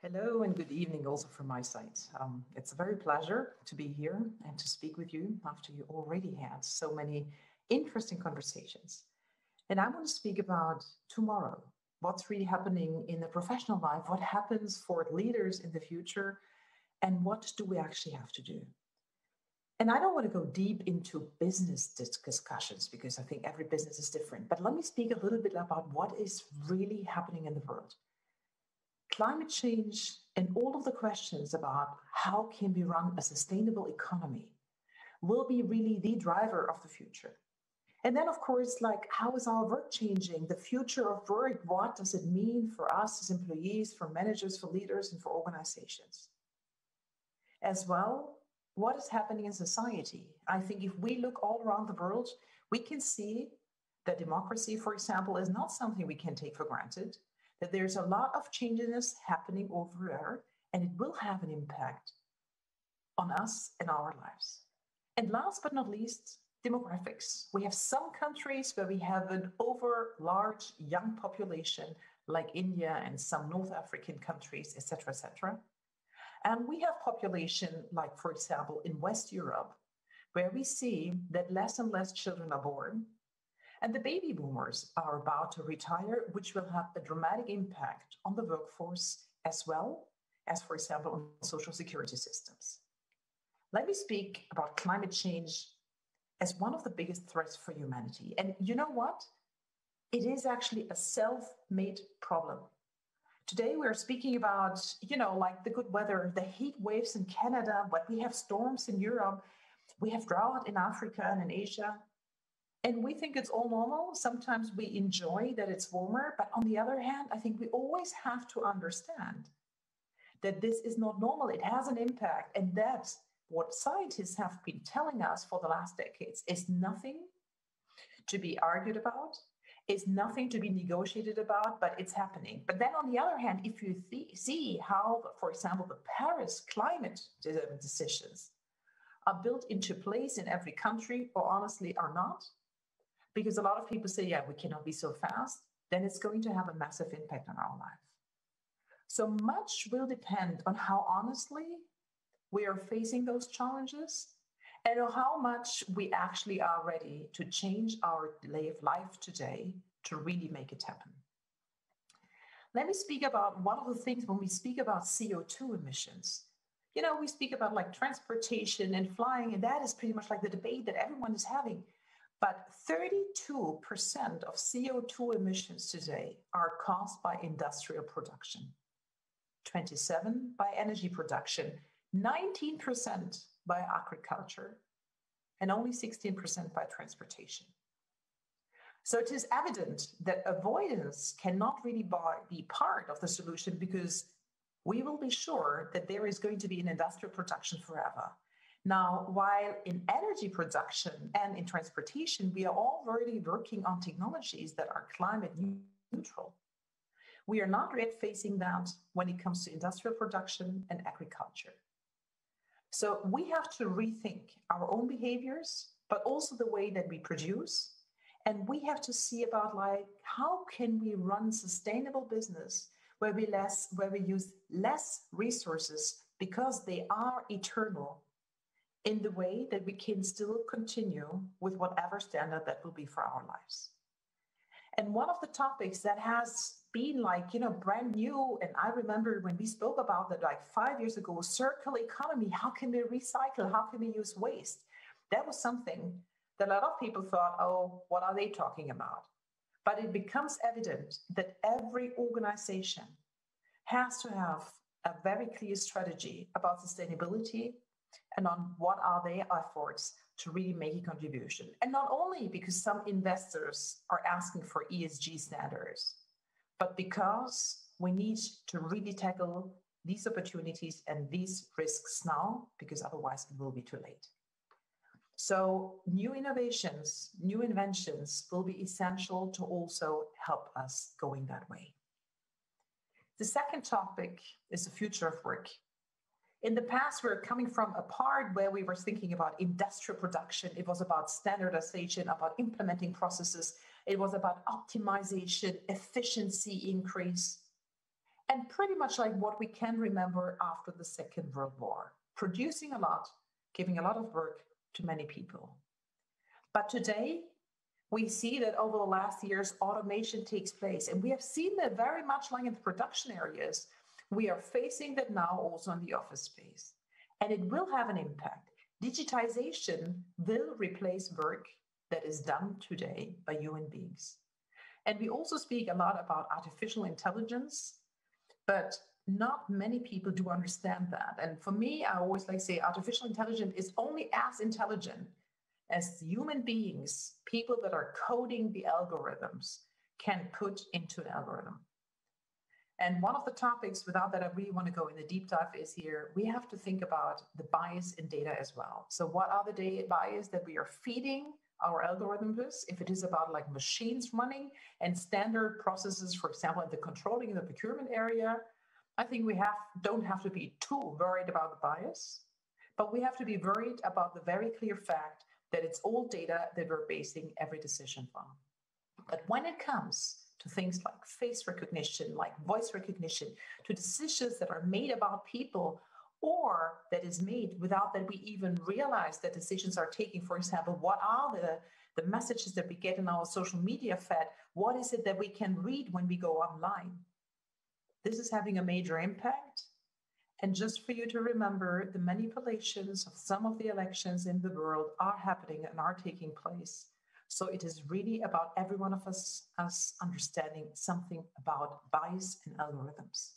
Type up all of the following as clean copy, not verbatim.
Hello and good evening also from my side. It's a very pleasure to be here and to speak with you after you already had so many interesting conversations. And I want to speak about tomorrow, what's really happening in the professional life, what happens for leaders in the future, and what do we actually have to do. And I don't want to go deep into business discussions because I think every business is different, but let me speak a little bit about what is really happening in the world. Climate change and all of the questions about how can we run a sustainable economy will be really the driver of the future. And then, of course, like how is our work changing? The future of work, what does it mean for us as employees, for managers, for leaders, and for organizations? As well, what is happening in society? I think if we look all around the world, we can see that democracy, for example, is not something we can take for granted, that there's a lot of changes happening over there, and it will have an impact on us and our lives. And last but not least, demographics. We have some countries where we have an over large young population, like India and some North African countries, etc., etc. And we have population, like, for example, in West Europe, where we see that less and less children are born, and the baby boomers are about to retire, which will have a dramatic impact on the workforce as well as, for example, on social security systems. Let me speak about climate change as one of the biggest threats for humanity. And you know what? It is actually a self-made problem. Today we're speaking about, like the good weather, the heat waves in Canada, but we have storms in Europe, we have drought in Africa and in Asia. And we think it's all normal. Sometimes we enjoy that it's warmer. But on the other hand, I think we always have to understand that this is not normal. It has an impact. And that's what scientists have been telling us for the last decades is nothing to be argued about, is nothing to be negotiated about, but it's happening. But then on the other hand, if you see how, for example, the Paris climate decisions are built into place in every country, or honestly are not, because a lot of people say, yeah, we cannot be so fast, then it's going to have a massive impact on our life. So much will depend on how honestly we are facing those challenges and on how much we actually are ready to change our way of life today to really make it happen. Let me speak about one of the things when we speak about CO2 emissions. We speak about like transportation and flying, and that is pretty much like the debate that everyone is having. But 32% of CO2 emissions today are caused by industrial production, 27% by energy production, 19% by agriculture, and only 16% by transportation. So it is evident that avoidance cannot really be part of the solution because we will be sure that there is going to be an industrial production forever. Now, while in energy production and in transportation, we are already working on technologies that are climate neutral, we are not yet facing that when it comes to industrial production and agriculture. So we have to rethink our own behaviors, but also the way that we produce. And we have to see about how can we run sustainable business where we use less resources because they are eternal, in the way that we can still continue with whatever standard that will be for our lives. And one of the topics that has been brand new, and I remember when we spoke about that 5 years ago, circular economy, how can we recycle, how can we use waste? That was something that a lot of people thought, oh, what are they talking about? But it becomes evident that every organization has to have a very clear strategy about sustainability and on what are their efforts to really make a contribution. And not only because some investors are asking for ESG standards, but because we need to really tackle these opportunities and these risks now, because otherwise it will be too late. So new innovations, new inventions will be essential to also help us going that way. The second topic is the future of work. In the past, we were coming from a part where we were thinking about industrial production. It was about standardization, about implementing processes. It was about optimization, efficiency increase. and pretty much like what we can remember after the Second World War, producing a lot, giving a lot of work to many people. But today, we see that over the last years, automation takes place. And we have seen that very much like in the production areas. We are facing that now also in the office space. And it will have an impact. Digitization will replace work that is done today by human beings. And we also speak a lot about artificial intelligence, but not many people do understand that. And for me, I always like to say artificial intelligence is only as intelligent as human beings, people that are coding the algorithms, can put into an algorithm. And one of the topics, without that I really want to go in the deep dive, is here, we have to think about the bias in data as well. So what are the data bias that we are feeding our algorithms? If it is about like machines running and standard processes, for example, in the controlling in the procurement area, I think we don't have to be too worried about the bias, but we have to be worried about the very clear fact that it's all data that we're basing every decision on. But when it comes to things like face recognition, like voice recognition, to decisions that are made about people or that is made without that we even realize that decisions are taken, for example, what are the messages that we get in our social media feed? What is it that we can read when we go online? This is having a major impact. And just for you to remember, the manipulations of some of the elections in the world are happening and are taking place. So it is really about every one of us understanding something about bias and algorithms.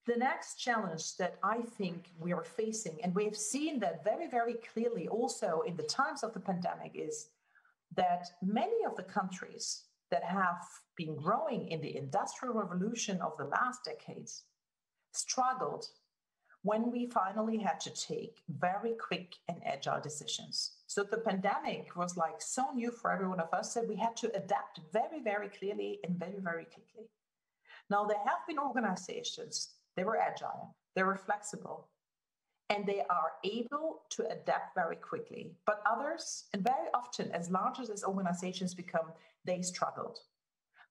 The next challenge that I think we are facing, and we've seen that very, very clearly also in the times of the pandemic, is that many of the countries that have been growing in the industrial revolution of the last decades struggled when we finally had to take very quick and agile decisions. So the pandemic was like so new for every one of us that we had to adapt very, very clearly and very, very quickly. Now, there have been organizations, they were agile, they were flexible, and they are able to adapt very quickly. But others, and very often, as large as organizations become, they struggled.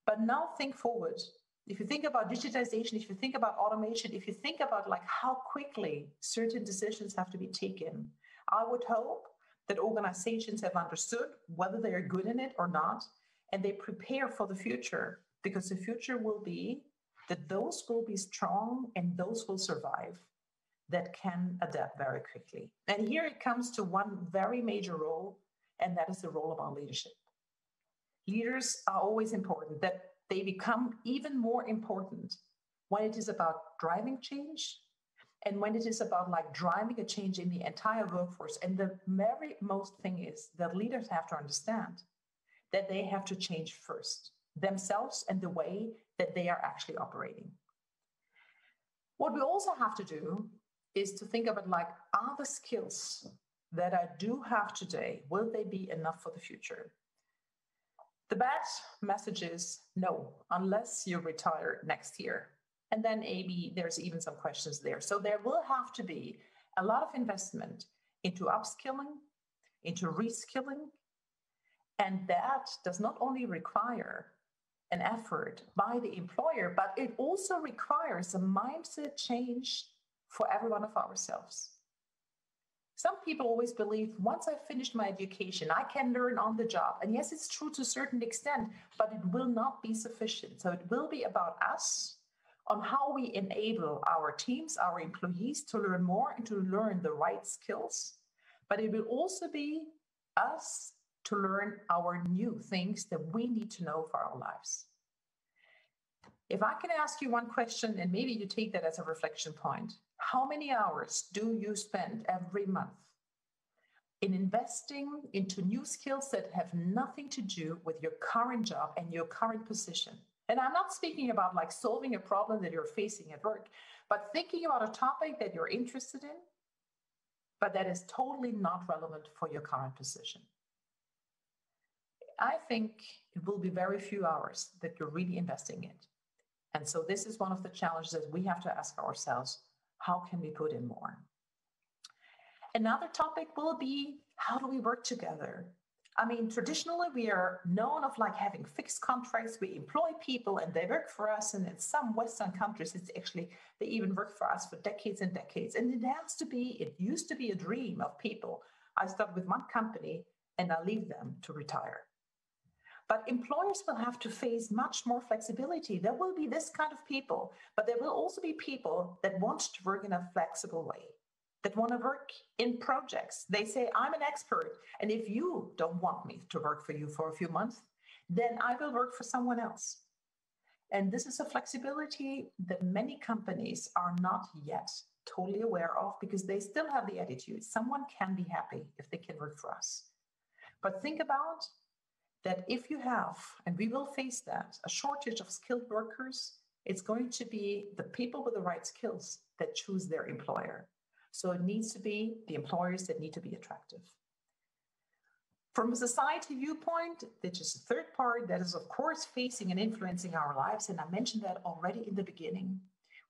But now think forward. If you think about digitization, if you think about automation, if you think about like how quickly certain decisions have to be taken, I would hope that organizations have understood whether they are good in it or not, and they prepare for the future, because the future will be that those will be strong and those will survive that can adapt very quickly. And here it comes to one very major role, and that is the role of our leadership. Leaders are always important, that they become even more important when it is about driving change and when it is about like driving a change in the entire workforce. And the very most thing is that leaders have to understand that they have to change first themselves and the way that they are actually operating. What we also have to do is to think about like, are the skills that I do have today, will they be enough for the future? The bad message is no, unless you retire next year. And then maybe there's even some questions there. So there will have to be a lot of investment into upskilling, into reskilling. And that does not only require an effort by the employer, but it also requires a mindset change for every one of ourselves. Some people always believe once I've finished my education, I can learn on the job. And yes, it's true to a certain extent, but it will not be sufficient. So it will be about us on how we enable our teams, our employees to learn more and to learn the right skills. But it will also be us to learn our new things that we need to know for our lives. If I can ask you one question, and maybe you take that as a reflection point, how many hours do you spend every month in investing into new skills that have nothing to do with your current job and your current position? And I'm not speaking about like solving a problem that you're facing at work, but thinking about a topic that you're interested in, but that is totally not relevant for your current position. I think it will be very few hours that you're really investing in. And so this is one of the challenges that we have to ask ourselves, how can we put in more? Another topic will be, how do we work together? I mean, traditionally, we are known of like having fixed contracts. We employ people and they work for us. And in some Western countries, it's actually, they even work for us for decades and decades. And it used to be a dream of people. I start with one company and I leave them to retire. But employers will have to face much more flexibility. There will be this kind of people, but there will also be people that want to work in a flexible way, that want to work in projects. They say, I'm an expert, and if you don't want me to work for you for a few months, then I will work for someone else. And this is a flexibility that many companies are not yet totally aware of because they still have the attitude, someone can be happy if they can work for us. But think about that if you have, and we will face that, a shortage of skilled workers, it's going to be the people with the right skills that choose their employer. So it needs to be the employers that need to be attractive. From a society viewpoint, which is the third part that is, of course, facing and influencing our lives, and I mentioned that already in the beginning,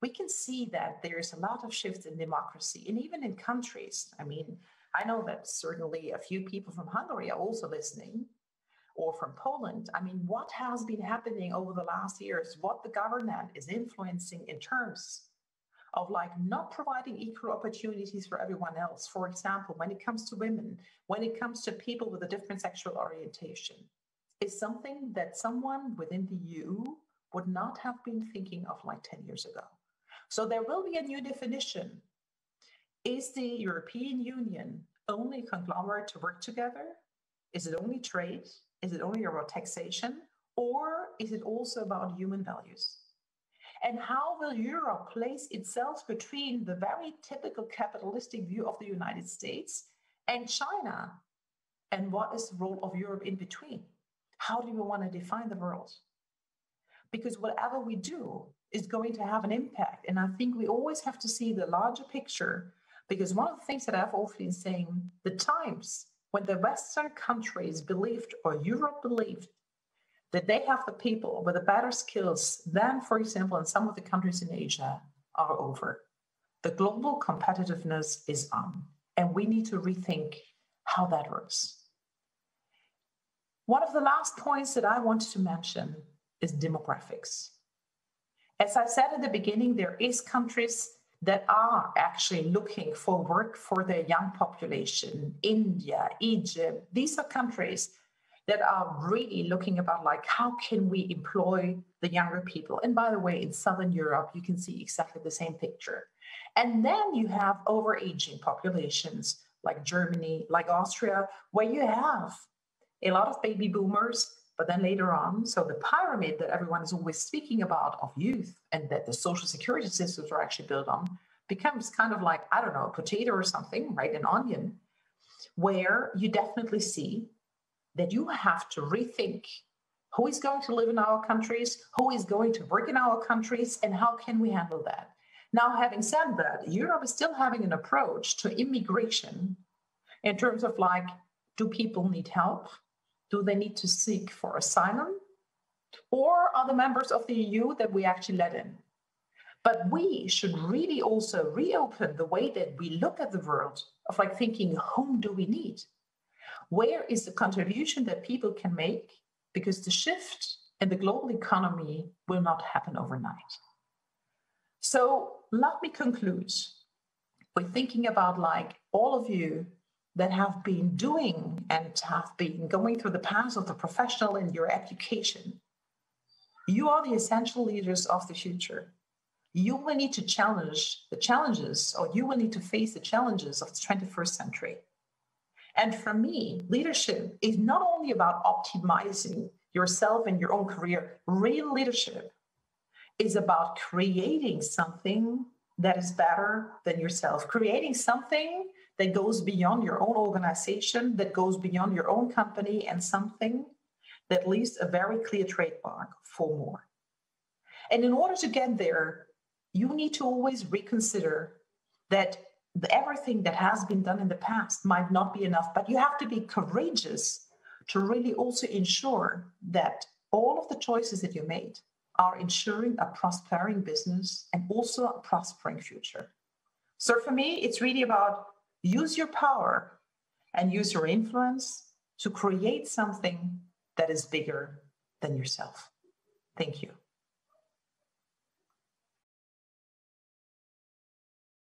we can see that there's a lot of shifts in democracy and even in countries. I mean, I know that certainly a few people from Hungary are also listening, or from Poland. I mean, what has been happening over the last years, what the government is influencing in terms of like not providing equal opportunities for everyone else. For example, when it comes to women, when it comes to people with a different sexual orientation, is something that someone within the EU would not have been thinking of like 10 years ago. So there will be a new definition. Is the European Union only a conglomerate to work together? Is it only trade? Is it only about taxation? Or is it also about human values? And how will Europe place itself between the very typical capitalistic view of the United States and China? And what is the role of Europe in between? How do we want to define the world? Because whatever we do is going to have an impact. And I think we always have to see the larger picture, because one of the things that I've often been saying, the times when the Western countries believed, or Europe believed, that they have the people with the better skills than, for example, in some of the countries in Asia, are over. The global competitiveness is on, and we need to rethink how that works. One of the last points that I wanted to mention is demographics. As I said at the beginning, there is countries that are actually looking for work for their young population. India, Egypt, these are countries that are really looking about like, how can we employ the younger people? And by the way, in Southern Europe, you can see exactly the same picture. And then you have overaging populations like Germany, like Austria, where you have a lot of baby boomers, but then later on, so the pyramid that everyone is always speaking about of youth and that the social security systems are actually built on becomes kind of like, I don't know, a potato or something, right? An onion, where you definitely see that you have to rethink who is going to live in our countries, who is going to work in our countries, and how can we handle that? Now, having said that, Europe is still having an approach to immigration in terms of like, do people need help? Do they need to seek for asylum? Or are the members of the EU that we actually let in? But we should really also reopen the way that we look at the world of like thinking, whom do we need? Where is the contribution that people can make? Because the shift in the global economy will not happen overnight. So let me conclude with thinking about like all of you that have been doing and have been going through the path of the professional in your education. You are the essential leaders of the future. You will need to challenge the challenges, or you will need to face the challenges of the 21st century. And for me, leadership is not only about optimizing yourself and your own career. Real leadership is about creating something that is better than yourself, creating something that goes beyond your own organization, that goes beyond your own company, and something that leaves a very clear trademark for more. And in order to get there, you need to always reconsider that everything that has been done in the past might not be enough, but you have to be courageous to really also ensure that all of the choices that you made are ensuring a prospering business and also a prospering future. So for me, it's really about use your power and use your influence to create something that is bigger than yourself. Thank you.